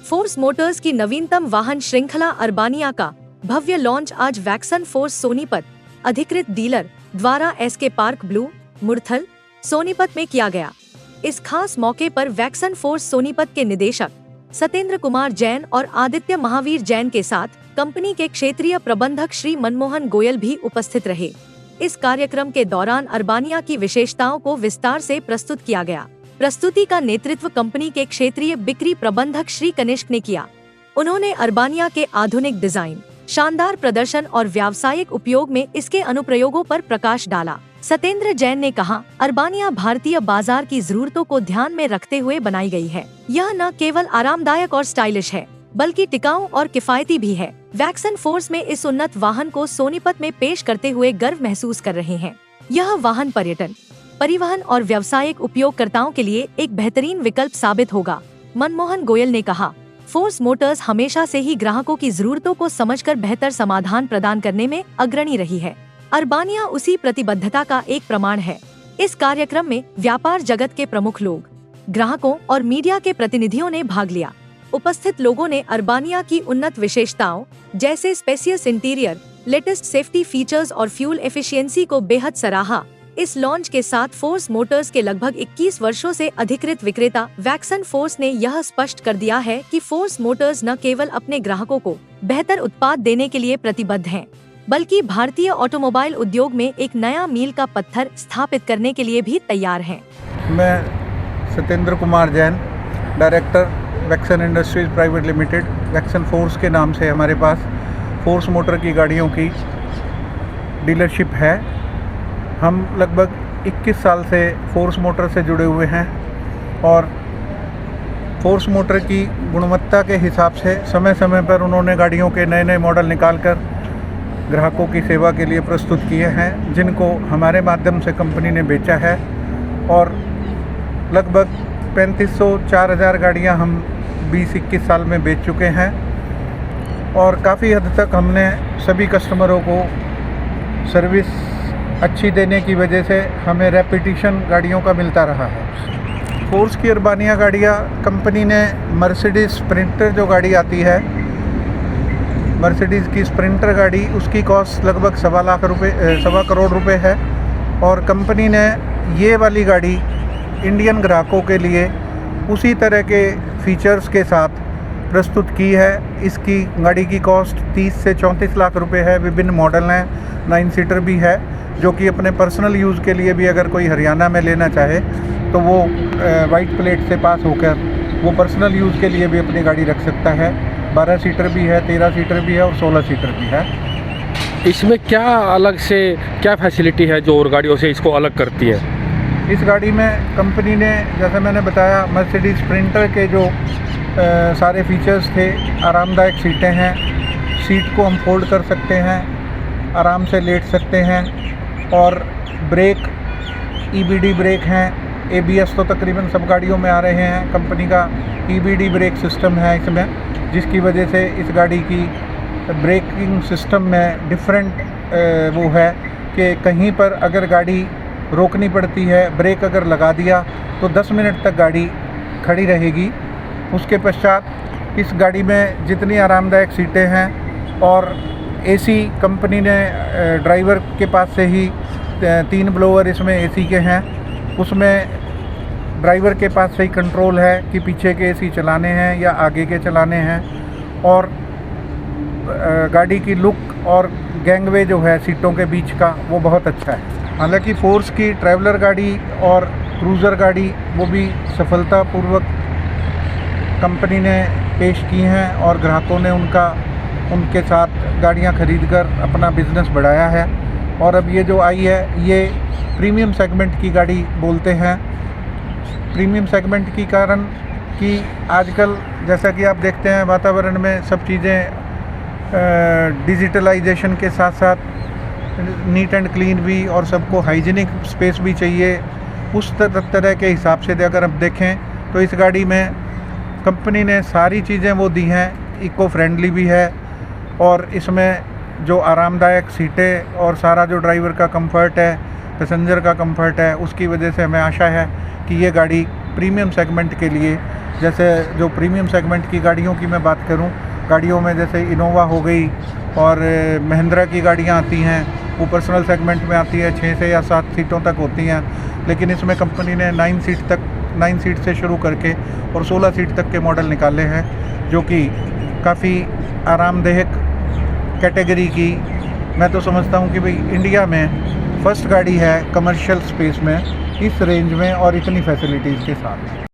Force Motors की नवीनतम वाहन श्रृंखला अर्बानिया का भव्य लॉन्च आज वैक्सन फोर्स सोनीपत अधिकृत डीलर द्वारा SK park blue Murthal Sonipat में किया गया। इस खास मौके पर वैक्सन फोर्स सोनीपत के निदेशक सत्येंद्र कुमार जैन और आदित्य महावीर जैन के साथ कंपनी के क्षेत्रीय प्रबंधक श्री मनमोहन गोयल भी उपस्थित रहे। इस कार्यक्रम के दौरान अर्बानिया की विशेषताओं को विस्तार से प्रस्तुत किया गया। प्रस्तुति का नेतृत्व कंपनी के क्षेत्रीय बिक्री प्रबंधक श्री कनिष्क ने किया। उन्होंने अर्बानिया के आधुनिक डिजाइन, शानदार प्रदर्शन और व्यावसायिक उपयोग में इसके अनुप्रयोगों पर प्रकाश डाला। सत्येंद्र जैन ने कहा, अर्बानिया भारतीय बाजार की जरूरतों को ध्यान में रखते हुए बनाई गई है। यह न केवल आरामदायक और स्टाइलिश है, बल्कि टिकाऊ और किफायती भी है। वैक्सन फोर्स में इस उन्नत वाहन को सोनीपत में पेश करते हुए गर्व महसूस कर रहे हैं। यह वाहन पर्यटन, परिवहन और व्यावसायिक उपयोगकर्ताओं के लिए एक बेहतरीन विकल्प साबित होगा। मनमोहन गोयल ने कहा, फोर्स मोटर्स हमेशा से ही ग्राहकों की जरूरतों को समझकर बेहतर समाधान प्रदान करने में अग्रणी रही है। अर्बानिया उसी प्रतिबद्धता का एक प्रमाण है। इस कार्यक्रम में व्यापार जगत के प्रमुख लोग, ग्राहकों और मीडिया के प्रतिनिधियों ने भाग लिया। उपस्थित लोगों ने अर्बानिया की उन्नत विशेषताओं जैसे spacious interior, latest safety features और फ्यूल एफिशिएंसी को बेहद सराहा। इस लॉन्च के साथ फोर्स मोटर्स के लगभग 21 वर्षों से अधिकृत विक्रेता वैक्सन फोर्स ने यह स्पष्ट कर दिया है कि फोर्स मोटर्स न केवल अपने ग्राहकों को बेहतर उत्पाद देने के लिए प्रतिबद्ध हैं, बल्कि भारतीय ऑटोमोबाइल उद्योग में एक नया मील का पत्थर स्थापित करने के लिए भी तैयार हैं। मैं Satyendra Kumar Jain, director waxen industries private limited. Waxen force के नाम से हमारे पास फोर्स मोटर की गाड़ियों की डीलरशिप है। हम लगभग 21 साल से फोर्स मोटर से जुड़े हुए हैं और फोर्स मोटर की गुणवत्ता के हिसाब से समय समय पर उन्होंने गाड़ियों के नए नए मॉडल निकालकर ग्राहकों की सेवा के लिए प्रस्तुत किए हैं, जिनको हमारे माध्यम से कंपनी ने बेचा है। और लगभग 3500-4000 गाड़ियां हम 20-21 साल में बेच चुके हैं और काफ़ी हद तक हमने सभी कस्टमरों को सर्विस अच्छी देने की वजह से हमें रेपिटेशन गाड़ियों का मिलता रहा है। फोर्स की अर्बानिया गाड़ियाँ कंपनी ने मर्सिडीज स्प्रिंटर जो गाड़ी आती है, मर्सिडीज़ की स्प्रिंटर गाड़ी, उसकी कॉस्ट लगभग सवा करोड़ रुपए है और कंपनी ने ये वाली गाड़ी इंडियन ग्राहकों के लिए उसी तरह के फीचर्स के साथ प्रस्तुत की है। इसकी गाड़ी की कॉस्ट 30 से 34 लाख रुपए है। विभिन्न मॉडल हैं, 9 सीटर भी है, जो कि अपने पर्सनल यूज़ के लिए भी अगर कोई हरियाणा में लेना चाहे तो वो वाइट प्लेट से पास होकर वो पर्सनल यूज़ के लिए भी अपनी गाड़ी रख सकता है। 12 सीटर भी है, 13 सीटर भी है और 16 सीटर भी है। इसमें क्या अलग से क्या फैसिलिटी है जो और गाड़ियों से इसको अलग करती है? इस गाड़ी में कंपनी ने, जैसे मैंने बताया, मर्सिडीज स्प्रिंटर के जो सारे फीचर्स थे। आरामदायक सीटें हैं, सीट को हम फोल्ड कर सकते हैं, आराम से लेट सकते हैं और ब्रेक EBD ब्रेक हैं। ABS तो तकरीबन सब गाड़ियों में आ रहे हैं। कंपनी का EBD ब्रेक सिस्टम है इसमें, जिसकी वजह से इस गाड़ी की ब्रेकिंग सिस्टम में डिफरेंट वो है कि कहीं पर अगर गाड़ी रोकनी पड़ती है, ब्रेक अगर लगा दिया तो 10 मिनट तक गाड़ी खड़ी रहेगी। उसके पश्चात इस गाड़ी में जितनी आरामदायक सीटें हैं और AC कंपनी ने ड्राइवर के पास से ही 3 ब्लोअर इसमें AC के हैं। उसमें ड्राइवर के पास से ही कंट्रोल है कि पीछे के AC चलाने हैं या आगे के चलाने हैं। और गाड़ी की लुक और गैंगवे जो है सीटों के बीच का, वो बहुत अच्छा है। हालांकि फोर्स की ट्रैवलर गाड़ी और क्रूज़र गाड़ी वो भी सफलतापूर्वक कंपनी ने पेश की हैं और ग्राहकों ने उनके साथ गाड़ियां खरीदकर अपना बिज़नेस बढ़ाया है। और अब ये जो आई है, ये प्रीमियम सेगमेंट की गाड़ी बोलते हैं। प्रीमियम सेगमेंट की कारण कि आजकल जैसा कि आप देखते हैं वातावरण में सब चीज़ें डिजिटलाइजेशन के साथ साथ नीट एंड क्लीन भी और सबको हाइजीनिक स्पेस भी चाहिए। उस तरह के हिसाब से अगर हम देखें तो इस गाड़ी में कंपनी ने सारी चीज़ें वो दी हैं। इको फ्रेंडली भी है और इसमें जो आरामदायक सीटें और सारा जो ड्राइवर का कंफर्ट है, पैसेंजर का कंफर्ट है, उसकी वजह से हमें आशा है कि ये गाड़ी प्रीमियम सेगमेंट के लिए जैसे जो प्रीमियम सेगमेंट की गाड़ियों की मैं बात करूं, गाड़ियों में जैसे इनोवा हो गई और महिंद्रा की गाड़ियां आती हैं, वो पर्सनल सेगमेंट में आती है, 6 से या 7 सीटों तक होती हैं। लेकिन इसमें कंपनी ने 9 सीट से शुरू करके और 16 सीट तक के मॉडल निकाले हैं, जो कि काफ़ी आरामदायक कैटेगरी की, मैं तो समझता हूं कि भाई इंडिया में फर्स्ट गाड़ी है कमर्शियल स्पेस में इस रेंज में और इतनी फैसिलिटीज़ के साथ।